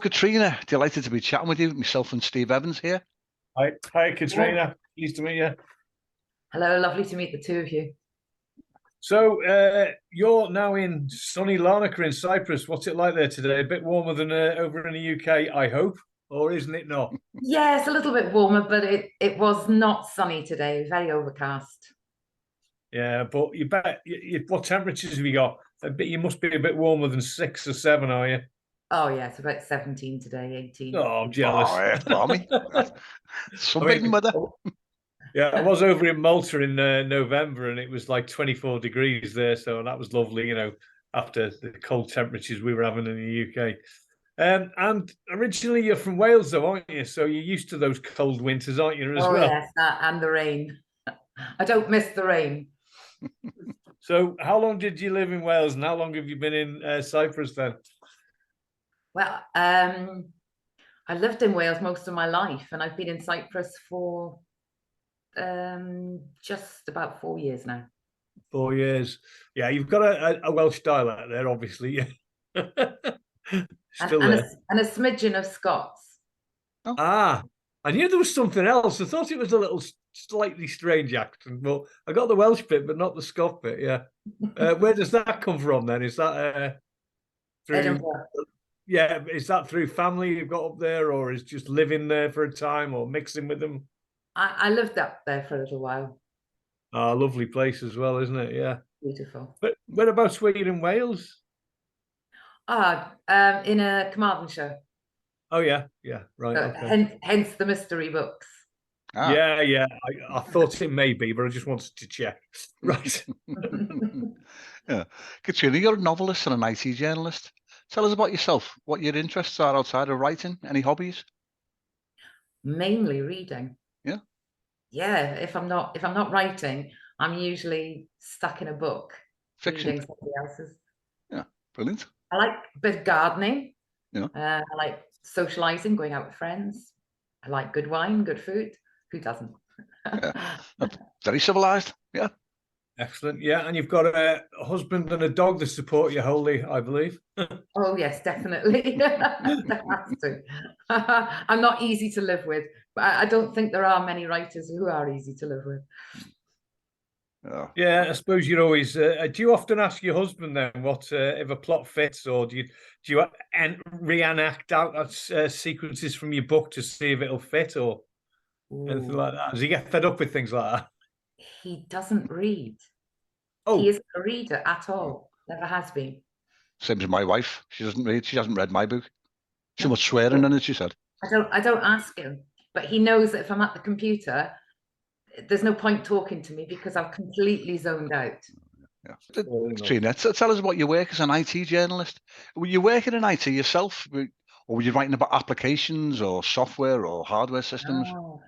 Katrina. Delighted to be chatting with you. Myself and Steve Evans here. Hi, Katrina. Pleased to meet you. Hello, lovely to meet the two of you. So you're now in sunny Larnaca in Cyprus. What's it like there today? A bit warmer than over in the UK, I hope, or isn't it not? Yeah, it's a little bit warmer, but it was not sunny today. Very overcast. Yeah, but what temperatures have you got? You must be a bit warmer than 6 or 7, are you? Oh yeah, it's about 17 today, 18. Oh, I'm jealous. Oh, yeah, balmy. Sunbathing weather. Yeah, I was over in Malta in November, and it was like 24 degrees there, so that was lovely, after the cold temperatures we were having in the UK. And originally you're from Wales, though, aren't you? So you're used to those cold winters, aren't you, as well? Yes, and the rain. I don't miss the rain. So how long did you live in Wales, and how long have you been in Cyprus then? Well, I lived in Wales most of my life, and I've been in Cyprus for just about 4 years now. 4 years. Yeah, you've got a Welsh dialect there, obviously. Still there. And a smidgen of Scots. Oh. Ah, I knew there was something else. I thought it was a little slightly strange accent, but I got the Welsh bit, but not the Scot bit. Yeah. Where does that come from then? Is that through? Edinburgh. Yeah, is that through family you've got up there, or is just living there for a time, or mixing with them? I lived up there for a little while. Ah, lovely place as well, isn't it? Yeah. Beautiful. But whereabouts were you in Wales? In Carmarthenshire. Oh yeah, right. Okay. Hence the mystery books. Ah. Yeah. I thought it may be, but I just wanted to check. Right. Yeah, Katrina, you're a novelist and an IT journalist. Tell us about yourself. What your interests are outside of writing. Any hobbies? Mainly reading. Yeah. Yeah. If I'm not writing, I'm usually stuck in a book. Fiction. Reading somebody else's. Yeah. Brilliant. I like a bit of gardening. Yeah. I like socializing, going out with friends. I like good wine, good food. Who doesn't? Yeah. Very civilized. Yeah. Excellent. Yeah, and you've got a husband and a dog that support you wholly, I believe. Oh yes, definitely. Has to. I'm not easy to live with, but I don't think there are many writers who are easy to live with. Oh. Yeah, I suppose you're always. Do you often ask your husband then what if a plot fits, or do you reenact out sequences from your book to see if it'll fit, or anything like that? Does he get fed up with things like that? He doesn't read. Oh, he isn't a reader at all. Never has been. Same as my wife. She doesn't read. She hasn't read my book. Too much swearing in it, she said. I don't ask him, but he knows that if I'm at the computer, there's no point talking to me because I've completely zoned out. Yeah. Katrina, tell us about your work as an IT journalist. Were you working in IT yourself, or were you writing about applications or software or hardware systems? Oh,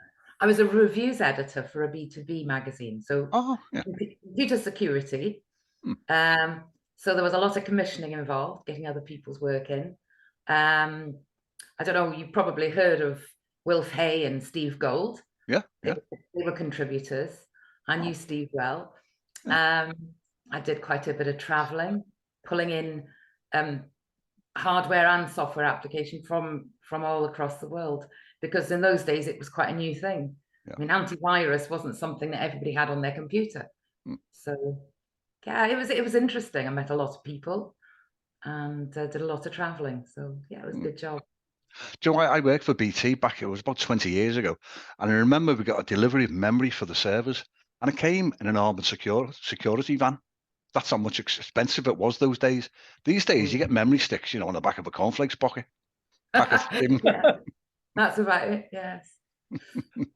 I was a reviews editor for a B2B magazine, so computer security. So there was a lot of commissioning involved, getting other people's work in. I don't know, you've probably heard of Wilf Hay and Steve Gold. Yeah. They were contributors. I knew Steve well. I did quite a bit of traveling, pulling in hardware and software application from all across the world, because in those days it was quite a new thing. I mean, antivirus wasn't something that everybody had on their computer. So yeah, it was interesting. I met a lot of people and did a lot of traveling. So yeah, it was a good job. Do you know, I worked for BT back, it was about 20 years ago. And I remember we got a delivery of memory for the servers, and it came in an armored security van. That's how much expensive it was those days. These days, you get memory sticks, on the back of a cornflakes packet. Yeah, that's about it, yes.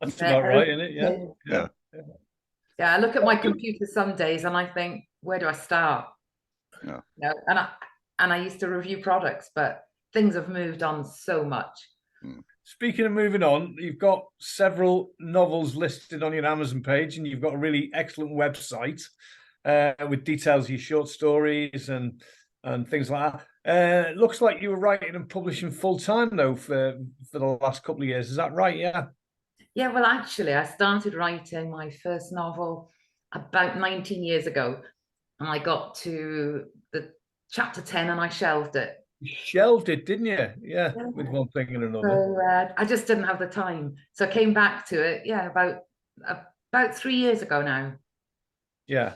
That's about right, isn't it? Yeah. Yeah, I look at my computer some days and I think, where do I start? Yeah. And I used to review products, but things have moved on so much. Speaking of moving on, you've got several novels listed on your Amazon page, and you've got a really excellent website with details of your short stories and things like that. Looks like you were writing and publishing full time though for the last couple of years. Is that right? Yeah. Yeah. Well, actually, I started writing my first novel about 19 years ago, and I got to the chapter 10 and I shelved it shelved it, didn't you? Yeah, with one thing and another. So I just didn't have the time. So I came back to it, about 3 years ago now. Yeah.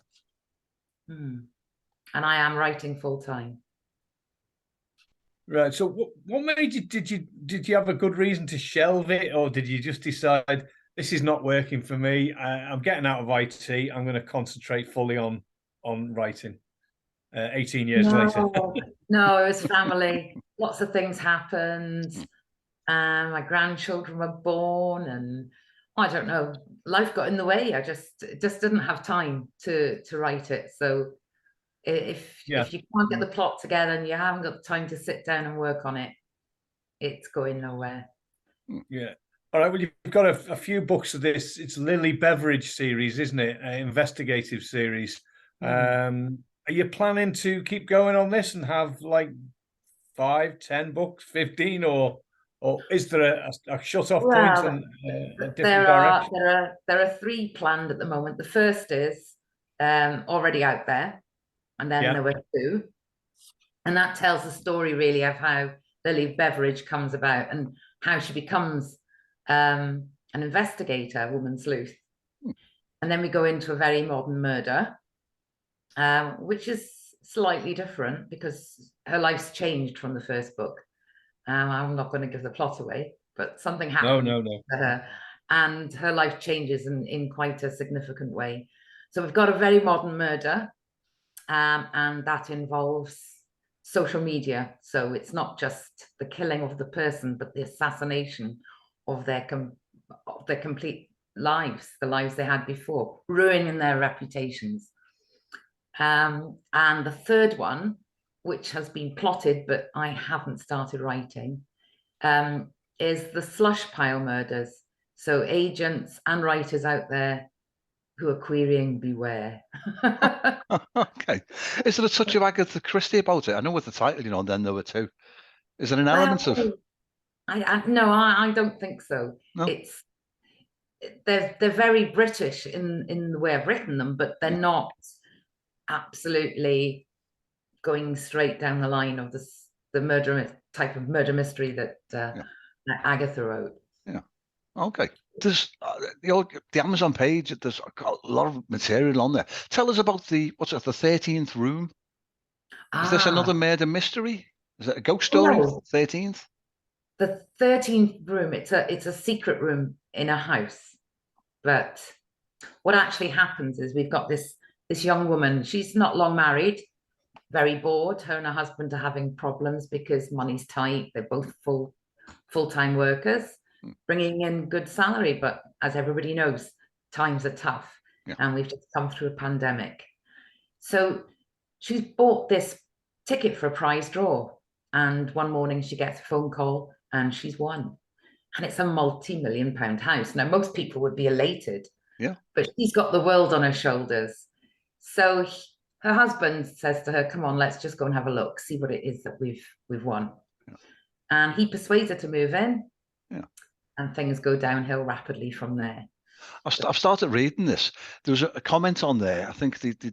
And I am writing full time. Right. So what made you, did you have a good reason to shelve it, or did you just decide this is not working for me? I'm getting out of IT. I'm going to concentrate fully on writing. 18 years later. No, it was family. Lots of things happened. My grandchildren were born, and I don't know, life got in the way. I just didn't have time to write it. So if you can't get the plot together and you haven't got the time to sit down and work on it, it's going nowhere. Yeah. All right. Well, you've got a few books of this. It's Lilly Beveridge series, isn't it? Investigative series. Are you planning to keep going on this and have like 5, 10 books, 15, or is there a shut-off point and a different direction? There are 3 planned at the moment. The first is already out there, and then there were 2, and that tells the story really of how Lilly Beveridge comes about and how she becomes an investigator, a woman sleuth. And then we go into a very modern murder, which is slightly different because her life's changed from the first book. I'm not going to give the plot away, but something happened to her, and her life changes in quite a significant way. So we've got a very modern murder, and that involves social media. So it's not just the killing of the person, but the assassination of their complete lives, the lives they had before, ruining their reputations. And the third one, which has been plotted, but I haven't started writing, is the slush pile murders. So agents and writers out there who are querying, beware. Okay. Is there a touch of Agatha Christie about it? I know with the title, then there were 2. Is there an element of... No, I don't think so. No? They're very British in the way I've written them, but they're not absolutely going straight down the line of the murder type of murder mystery that Agatha wrote. Yeah. Okay. There's the Amazon page. There's got a lot of material on there. Tell us about the 13th Room. Is this another murder mystery? Is it a ghost story? No. 13th. The 13th room. It's a secret room in a house. But what actually happens is we've got this young woman. She's not long married. Very bored. Her and her husband are having problems because money's tight. They're both full-time workers, bringing in good salary. But as everybody knows, times are tough, and we've just come through a pandemic. So she's bought this ticket for a prize draw, and one morning she gets a phone call and she's won. And it's a multi-million-pound house. Now, most people would be elated, but she's got the world on her shoulders. So her husband says to her, come on, let's just go and have a look, see what it is that we've won. And he persuades her to move in, and things go downhill rapidly from there. I've started reading this. There was a comment on there. I think they're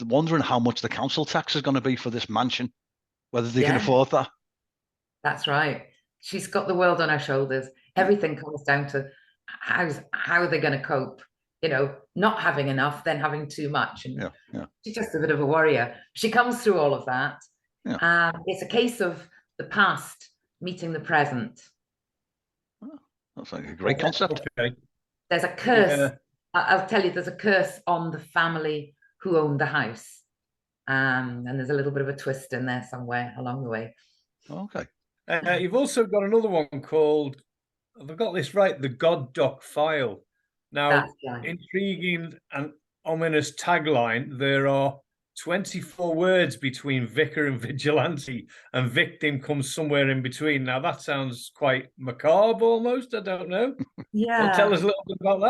wondering how much the council tax is going to be for this mansion, whether they can afford that. That's right. She's got the world on her shoulders. Everything comes down to how are they going to cope? Not having enough, then having too much. And she's just a bit of a warrior. She comes through all of that. It's a case of the past meeting the present. Oh, that's like a great concept. Okay. There's a curse. I'll tell you, there's a curse on the family who owned the house. And there's a little bit of a twist in there somewhere along the way. Okay. You've also got another one called, have I got this right? The God Doc File. Now, intriguing and ominous tagline. There are 24 words between vicar and vigilante, and victim comes somewhere in between. Now, that sounds quite macabre almost. I don't know. Well, tell us a little bit about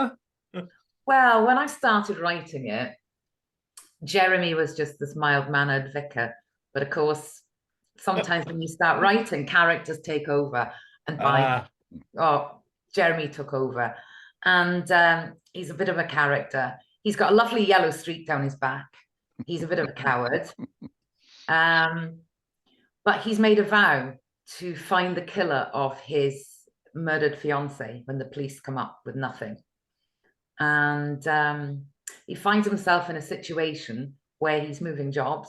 that. Well, when I started writing it, Jeremy was just this mild-mannered vicar. But of course, sometimes when you start writing, characters take over. And Jeremy took over. And he's a bit of a character. He's got a lovely yellow streak down his back. He's a bit of a coward. But he's made a vow to find the killer of his murdered fiancée when the police come up with nothing. And he finds himself in a situation where he's moving jobs,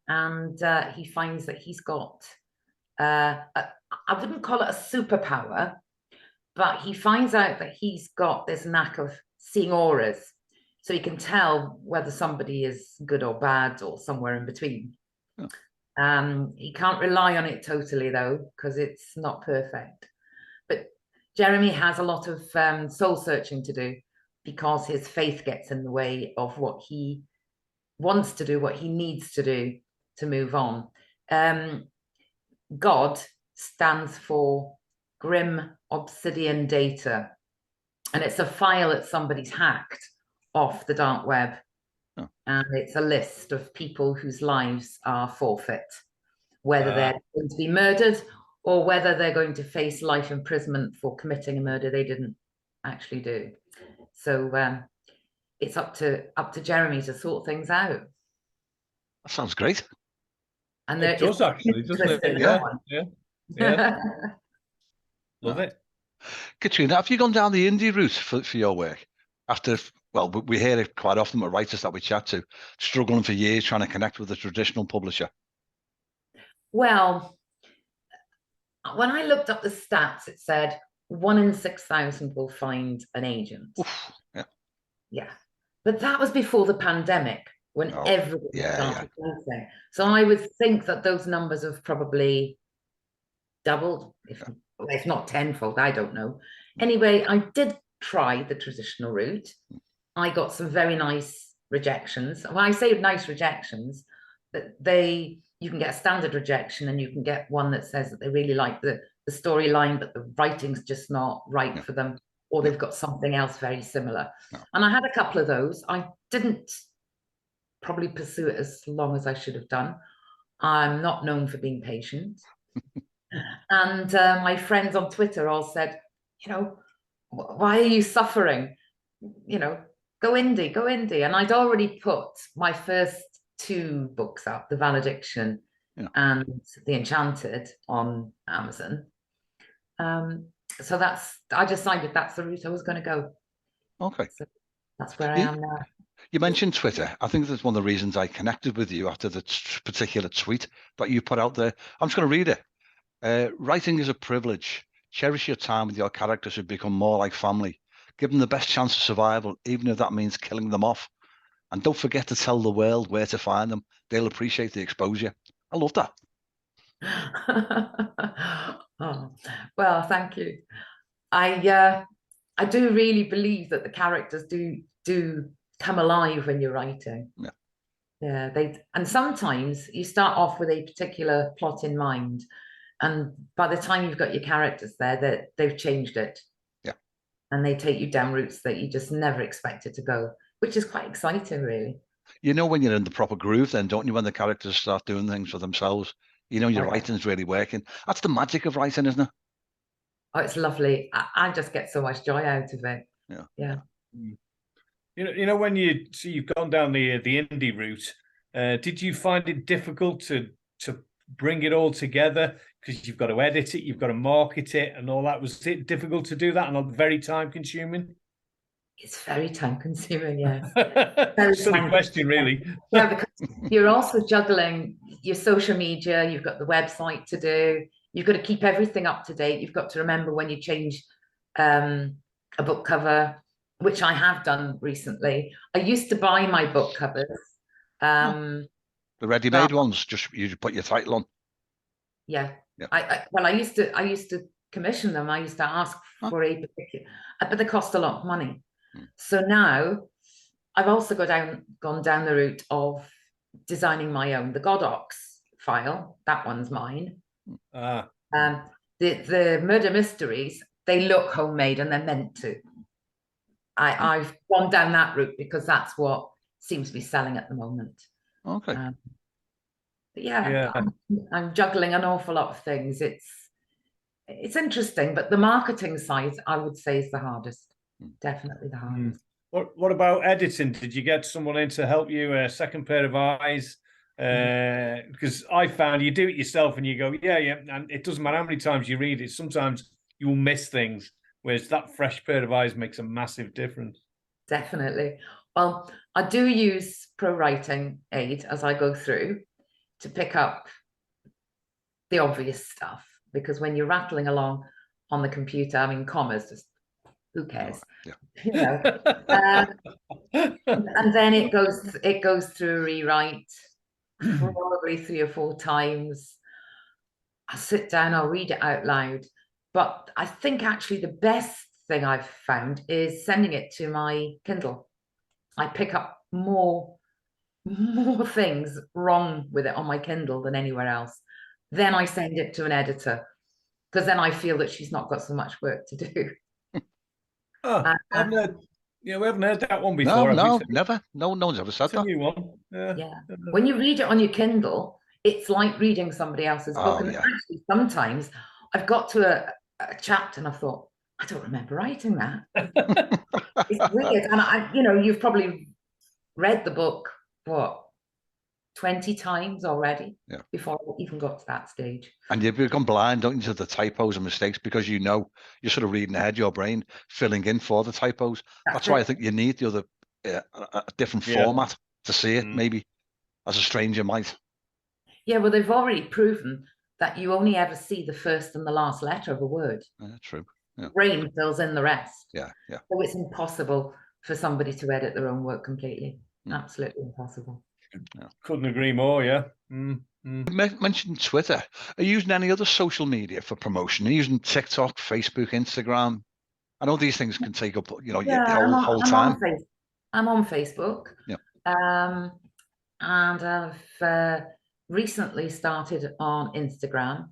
and he finds that he's got, I wouldn't call it a superpower, but he finds out that he's got this knack of seeing auras. So he can tell whether somebody is good or bad or somewhere in between. Oh. He can't rely on it totally, though, because it's not perfect. But Jeremy has a lot of soul searching to do, because his faith gets in the way of what he wants to do, what he needs to do to move on. God stands for Grim Obsidian Data, and it's a file that somebody's hacked off the dark web. Oh. And it's a list of people whose lives are forfeit, whether they're going to be murdered or whether they're going to face life imprisonment for committing a murder they didn't actually do. So it's up to Jeremy to sort things out. That sounds great. And it does actually, doesn't it? Yeah. Love it. Katrina, have you gone down the indie route for your work? After, well, we hear it quite often with writers that we chat to, struggling for years trying to connect with a traditional publisher. Well, when I looked up the stats, it said 1 in 6,000 will find an agent. Oof, yeah. But that was before the pandemic, when everybody started writing. So I would think that those numbers have probably doubled, if not tenfold, I don't know. Anyway, I did try the traditional route. I got some very nice rejections. When I say nice rejections, that you can get a standard rejection, and you can get one that says that they really like the storyline, but the writing's just not right for them, or they've got something else very similar. And I had a couple of those. I didn't probably pursue it as long as I should have done. I'm not known for being patient. And my friends on Twitter all said, why are you suffering? Go indie. And I'd already put my first 2 books up, The Valediction and The Enchanted, on Amazon. So I decided that's the route I was going to go. Okay. So that's where I am now. You mentioned Twitter. I think that's one of the reasons I connected with you after the particular tweet that you put out there. I'm just going to read it. Writing is a privilege. Cherish your time with your characters who become more like family. Give them the best chance of survival, even if that means killing them off. And don't forget to tell the world where to find them. They'll appreciate the exposure. I love that. Oh, well, thank you. I do really believe that the characters do come alive when you're writing. Yeah, and sometimes you start off with a particular plot in mind, and by the time you've got your characters there, they've changed it. Yeah. And they take you down routes that you just never expected to go, which is quite exciting, really. When you're in the proper groove then, don't you, when the characters start doing things for themselves? Your writing's really working. That's the magic of writing, isn't it? Oh, it's lovely. I just get so much joy out of it. Yeah. When you've gone down the indie route, did you find it difficult to bring it all together, because you've got to edit it, you've got to market it and all that? Was it difficult to do that and not very time consuming? It's very time consuming, yes. Silly question, really. Yeah, because you're also juggling your social media, you've got the website to do, you've got to keep everything up to date, you've got to remember when you change a book cover, which I have done recently. I used to buy my book covers. The ready-made ones, you put your title on. Yeah. I used to commission them. I used to ask for a particular, but they cost a lot of money. So now I've also gone down the route of designing my own. The Godox file, that one's mine. The murder mysteries, they look homemade and they're meant to. I've gone down that route because that's what seems to be selling at the moment. Okay. I'm juggling an awful lot of things. It's interesting, but the marketing side, I would say, is the hardest. Definitely the hardest. What about editing? Did you get someone in to help you, a second pair of eyes, Because I found you do it yourself and you go, yeah, and it doesn't matter how many times you read it. Sometimes you'll miss things, whereas that fresh pair of eyes makes a massive difference. Definitely. Well, I do use Pro Writing Aid as I go through to pick up the obvious stuff, because when you're rattling along on the computer, I mean, commas, just who cares? Yeah. You know. And then it goes through a rewrite probably 3 or 4 times. I'll sit down, I'll read it out loud. But I think actually the best thing I've found is sending it to my Kindle. I pick up more things wrong with it on my Kindle than anywhere else. Then I send it to an editor, because then I feel that she's not got so much work to do. Oh, we haven't heard that one before. No, never. No one's ever said It's a that. new one. Yeah. When you read it on your Kindle, it's like reading somebody else's book. And actually, sometimes I've got to a chapter and I thought, I don't remember writing that. It's weird. And you've probably read the book, what, 20 times already before I even got to that stage. And you've become blind, don't you, to the typos and mistakes, because you're sort of reading ahead, your brain filling in for the typos. That's why I think you need the other a different format to see it, maybe as a stranger might. Yeah, well, they've already proven that you only ever see the first and the last letter of a word. True. Yeah. Brain fills in the rest. Yeah. So it's impossible for somebody to edit their own work completely. Absolutely impossible. Yeah. Couldn't agree more. Yeah. You mentioned Twitter. Are you using any other social media for promotion? Are you using TikTok, Facebook, Instagram? I know these things can take up, the whole time. I'm on Facebook. Yeah. And I've recently started on Instagram.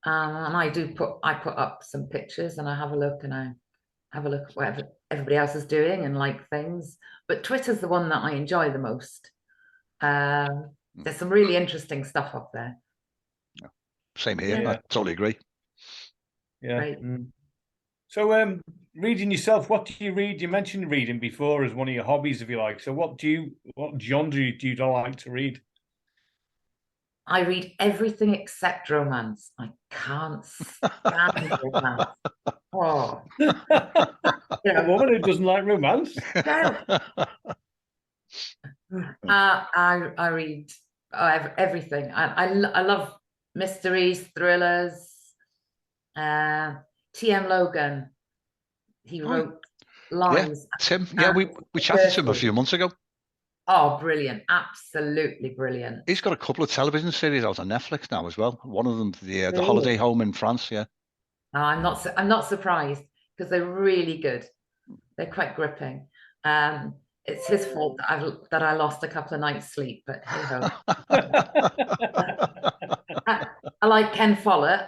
And I put up some pictures and I have a look at what everybody else is doing and like things. But Twitter's the one that I enjoy the most. There's some really interesting stuff up there. Yeah. Same here. Yeah. I totally agree. Yeah. Right. So, reading yourself, what do you read? You mentioned reading before as one of your hobbies, if you like. So, what genre do you like to read? I read everything except romance. I can't stand romance. Oh, a woman who doesn't like romance. No. I read everything. I love mysteries, thrillers. T.M. Logan, he wrote Lies. Yeah, Tim. Yeah, we chatted to him a few months ago. Oh, brilliant! Absolutely brilliant. He's got a couple of television series out on Netflix now as well. One of them, the Holiday Home in France. Yeah. No, I'm not surprised, because they're really good. They're quite gripping. It's his fault that I lost a couple of nights' sleep, but hey ho. I like Ken Follett.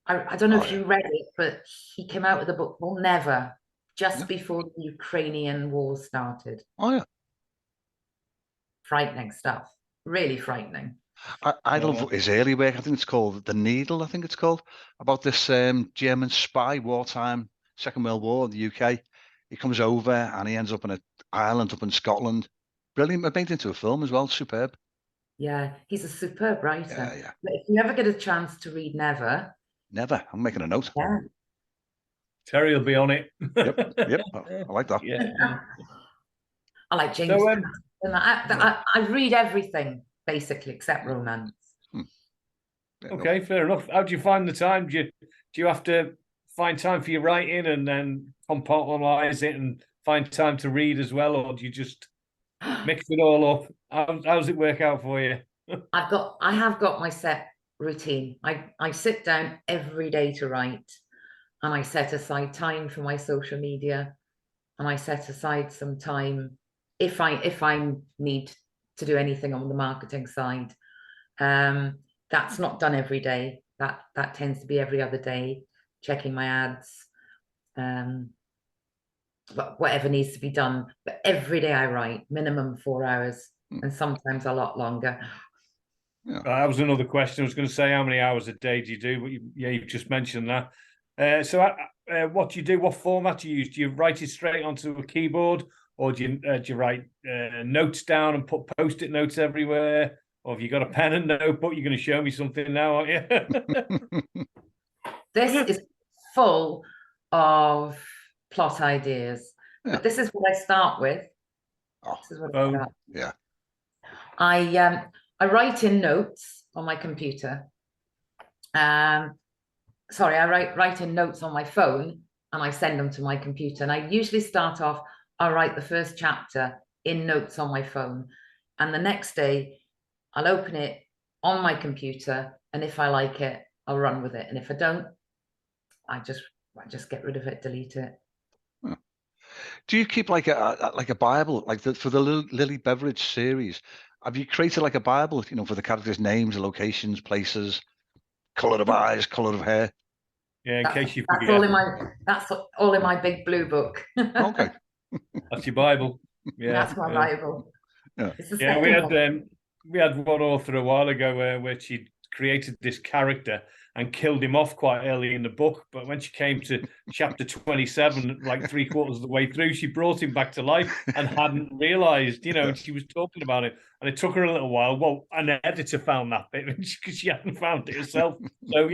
I don't know if you read it, but he came out with a book called Never, just before the Ukrainian war started. Oh, yeah. Frightening stuff. Really frightening. I love his early work. I think it's called The Needle, about this German spy, wartime, Second World War in the UK. He comes over and he ends up in an island up in Scotland. Brilliant. Made into a film as well. Superb. Yeah, he's a superb writer. Yeah. But if you ever get a chance to read Never. I'm making a note. Yeah. Terry will be on it. Yep. I like that. Yeah. I like James. So, I read everything basically except romance. Okay, fair enough. How do you find the time? Do you have to find time for your writing and then compartmentalize it and find time to read as well, or do you just mix it all up? How's it work out for you? I have got my set routine. I sit down every day to write, and I set aside time for my social media, and I set aside some time if I need to do anything on the marketing side. That's not done every day. That tends to be every other day, checking my ads, whatever needs to be done. But every day I write, minimum 4 hours, and sometimes a lot longer. Yeah. That was another question. I was going to say, how many hours a day do you do? But you've just mentioned that. So what do you do? What format do you use? Do you write it straight onto a keyboard, or do you write notes down and put post-it notes everywhere? Or have you got a pen and notebook? You're going to show me something now, aren't you? This is full of plot ideas, but this is what I start with. This is what I start. Yeah. I write in notes on my computer. Sorry, I write in notes on my phone and I send them to my computer. And I usually start off, I'll write the first chapter in notes on my phone. And the next day, I'll open it on my computer. And if I like it, I'll run with it. And if I don't, I just get rid of it, delete it. Do you keep like a Bible, like for the Lilly Beveridge series? Have you created like a Bible, for the characters' names, locations, places, color of eyes, color of hair? Yeah, in case you forget. That's all in my big blue book. Okay. That's your Bible. Yeah, that's my Bible. Yeah, we had one author a while ago where she created this character and killed him off quite early in the book. But when she came to chapter 27, like 3/4 of the way through, she brought him back to life and hadn't realized, and she was talking about it. And it took her a little while. Well, an editor found that bit because she hadn't found it herself. So,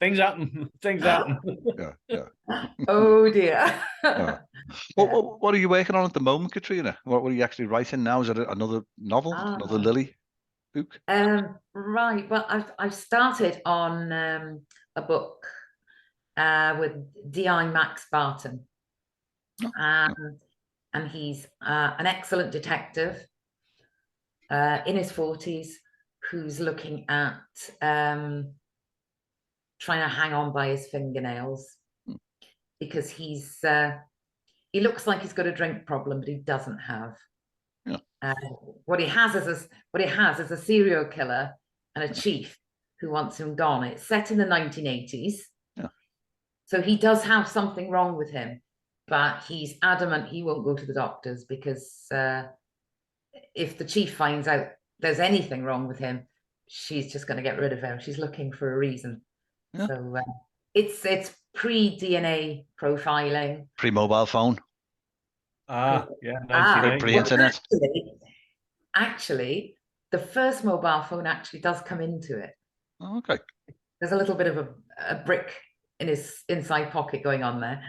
things happen. Things happen. Yeah. Oh, dear. What are you working on at the moment, Katrina? What are you actually writing now? Is it another novel, another Lilly book? Right. Well, I've started on a book with D.I. Max Barton, and he's an excellent detective in his 40s who's looking at trying to hang on by his fingernails because he looks like he's got a drink problem, but he doesn't have. What he has is a serial killer and a chief who wants him gone. It's set in the 1980s. So he does have something wrong with him, but he's adamant he won't go to the doctors because if the chief finds out there's anything wrong with him, she's just going to get rid of him. She's looking for a reason. So it's pre-DNA profiling. Pre-mobile phone. Pre-internet. Actually, the first mobile phone actually does come into it. Oh, okay. There's a little bit of a brick in his inside pocket going on there.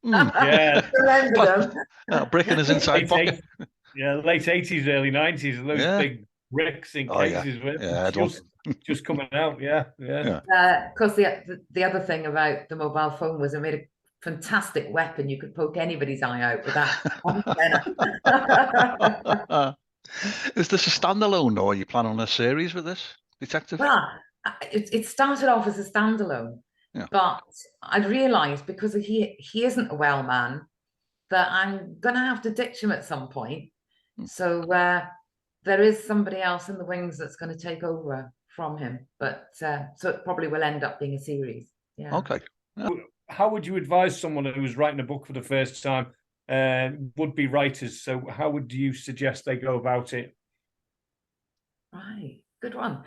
Remember them. Brick in his inside pocket. Late 80s, early 90s, those big bricks in cases just coming out. Because the other thing about the mobile phone was it made a fantastic weapon. You could poke anybody's eye out with that. Is this a standalone, or are you planning on a series with this detective? Well, it started off as a standalone, but I realised because he isn't a well man that I'm going to have to ditch him at some point. So there is somebody else in the wings that's going to take over from him. But so it probably will end up being a series. Yeah. Okay. How would you advise someone who was writing a book for the first time, would-be writers? So how would you suggest they go about it? Right. Good one.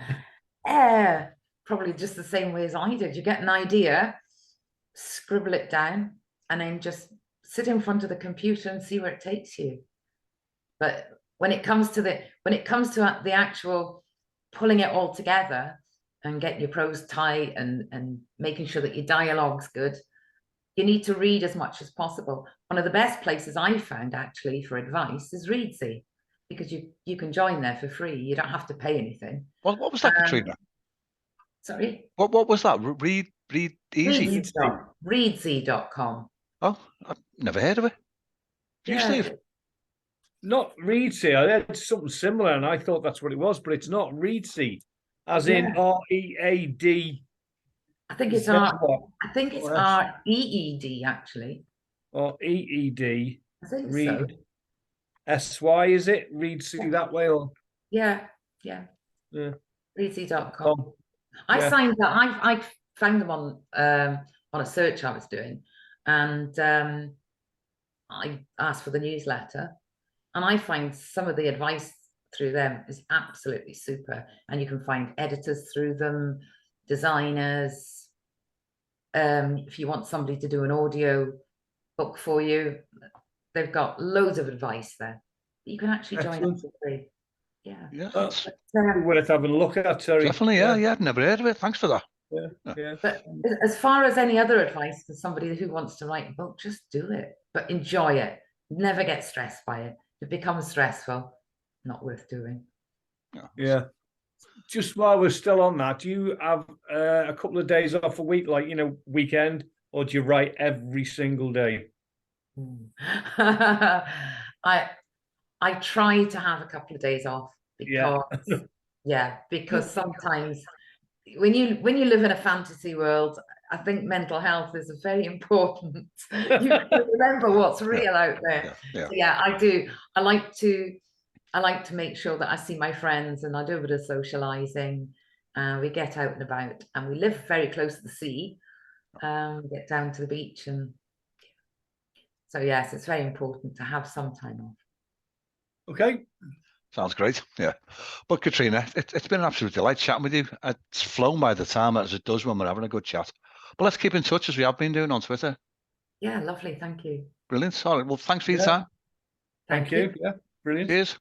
Probably just the same way as I did. You get an idea, scribble it down, and then just sit in front of the computer and see where it takes you. But when it comes to the actual pulling it all together and getting your prose tight and making sure that your dialogue's good, you need to read as much as possible. One of the best places I've found actually for advice is Readsy, because you can join there for free. You don't have to pay anything. What was that, Katrina? Sorry? What was that? Read Easy? Readsy.com. Oh, I've never heard of it. You, Steve? Not Readsy. I heard something similar, and I thought that's what it was, but it's not. Readsy, as in READ. I think it's REED actually. Or EED. I think Read. SY, is it? Readsy that way, or? Yeah. Readsy.com. I signed up. I found them on a search I was doing, and I asked for the newsletter, and I find some of the advice through them is absolutely super. And you can find editors through them, designers. If you want somebody to do an audio book for you, they've got loads of advice there. You can actually join up Excellent. for free. Yeah. Yeah, That's But, worth having a look at, Terry. definitely. Yeah, I've never heard of it. Thanks for that. Yeah. but as far as any other advice for somebody who wants to write a book, just do it, but enjoy it. Never get stressed by it. If it becomes stressful, not worth doing. Yeah. Just while we're still on that, do you have a couple of days off a week, like, weekend, or do you write every single day? I try to have a couple of days off because because sometimes when you live in a fantasy world, I think mental health is very important. You have to remember what's real out there. So I do. I like to make sure that I see my friends and I do a bit of socializing. We get out and about, and we live very close to the sea. We get down to the beach, and so yes, it's very important to have some time off. Okay. Sounds great. Yeah. But Katrina, it's been an absolute delight chatting with you. It's flown by the time as it does when we're having a good chat. But let's keep in touch as we have been doing on Twitter. Yeah, lovely. Thank you. Brilliant. All right. Well, thanks for your time. Thank you. Yeah, brilliant. Cheers.